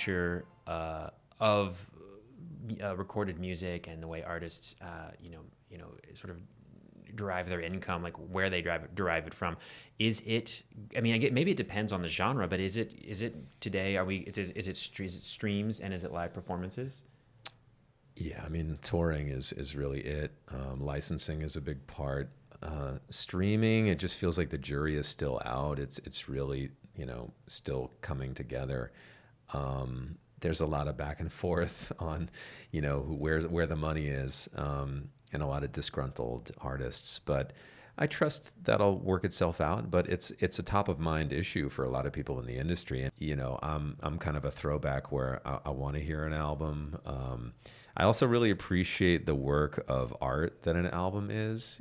future of recorded music and the way artists, sort of derive their income, like where they derive it from. Is it? I mean, maybe it depends on the genre, but is it today? Is it streams and is it live performances? Yeah, I mean, touring is really it. Licensing is a big part. Streaming, it just feels like the jury is still out. It's really, still coming together. There's a lot of back and forth on, where the money is, and a lot of disgruntled artists. But I trust that'll work itself out. But it's a top of mind issue for a lot of people in the industry. And I'm kind of a throwback where I want to hear an album. I also really appreciate the work of art that an album is.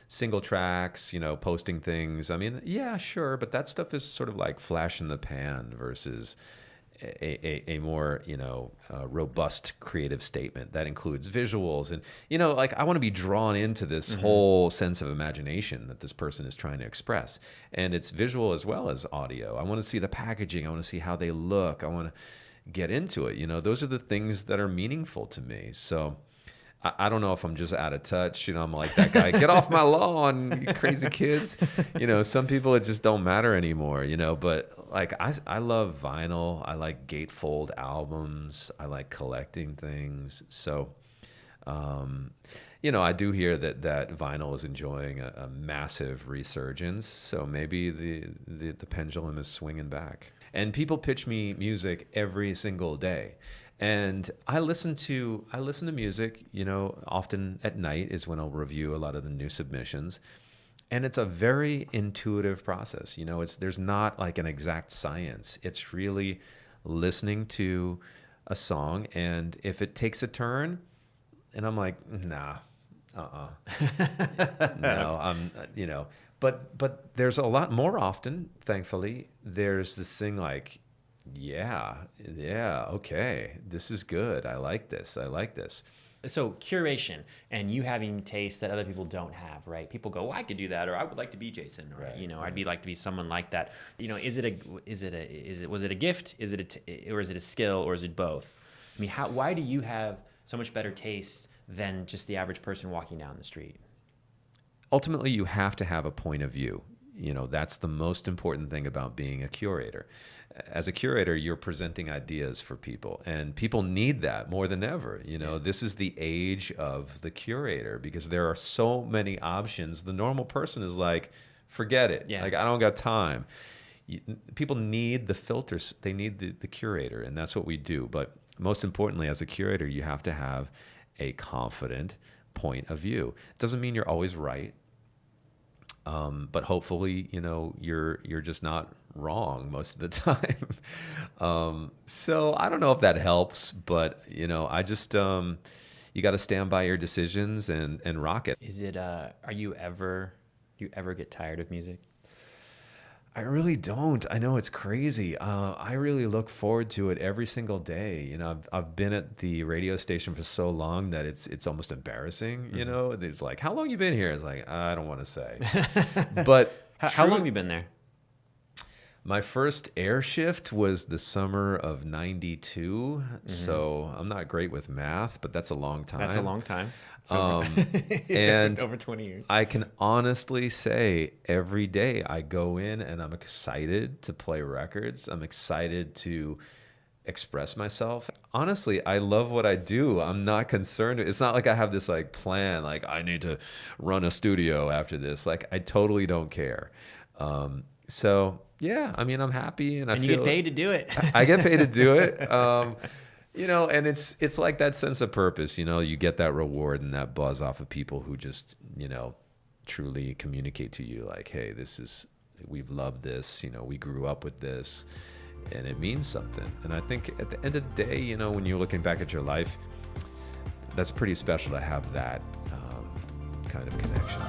Single tracks, posting things. I mean, yeah, sure, but that stuff is sort of like flash in the pan versus a more robust creative statement that includes visuals and I want to be drawn into this whole sense of imagination that this person is trying to express, and it's visual as well as audio. I want to see the packaging. I want to see how they look. I want to get into it. Those are the things that are meaningful to me. So I don't know if I'm just out of touch. I'm like that guy, get off my lawn, you crazy kids. Some people, it just don't matter anymore, but like I love vinyl. I like gatefold albums. I like collecting things. So, I do hear that vinyl is enjoying a massive resurgence. So maybe the pendulum is swinging back. And people pitch me music every single day. And I listen to music, often at night is when I'll review a lot of the new submissions. And it's a very intuitive process. There's not like an exact science. It's really listening to a song. And if it takes a turn and I'm like, nah, no, but there's a lot more often, thankfully, there's this thing like, yeah, okay, this is good. I like this. So curation and you having taste that other people don't have, right? People go, well, I could do that, or I would like to be Jason, or right, I'd like to be someone like that. Was it a gift? Is it a skill, or is it both? I mean, why do you have so much better taste than just the average person walking down the street? Ultimately, you have to have a point of view. That's the most important thing about being a curator. As a curator, you're presenting ideas for people, and people need that more than ever. This is the age of the curator because there are so many options. The normal person is like, forget it. Yeah. Like, I don't got time. People need the filters. They need the curator, and that's what we do. But most importantly, as a curator, you have to have a confident point of view. It doesn't mean you're always right. But hopefully, you're just not wrong most of the time. So I don't know if that helps, but I just you got to stand by your decisions and rock it. Is it? Do you ever get tired of music? I really don't. I know it's crazy. I really look forward to it every single day. I've been at the radio station for so long that it's almost embarrassing. Mm-hmm. It's like, how long you been here? It's like, I don't want to say. But how long have you been there? My first air shift was the summer of '92. Mm-hmm. So I'm not great with math, but that's a long time. That's a long time. And over 20 years. I can honestly say every day I go in and I'm excited to play records. I'm excited to express myself. Honestly, I love what I do. I'm not concerned. It's not like I have this like plan, like I need to run a studio after this. Like I totally don't care. So yeah, I mean, I'm happy and you get paid to do it. I get paid to do it. And it's like that sense of purpose, you get that reward and that buzz off of people who just, truly communicate to you like, hey, we've loved this, we grew up with this and it means something. And I think at the end of the day, when you're looking back at your life, that's pretty special to have that kind of connection.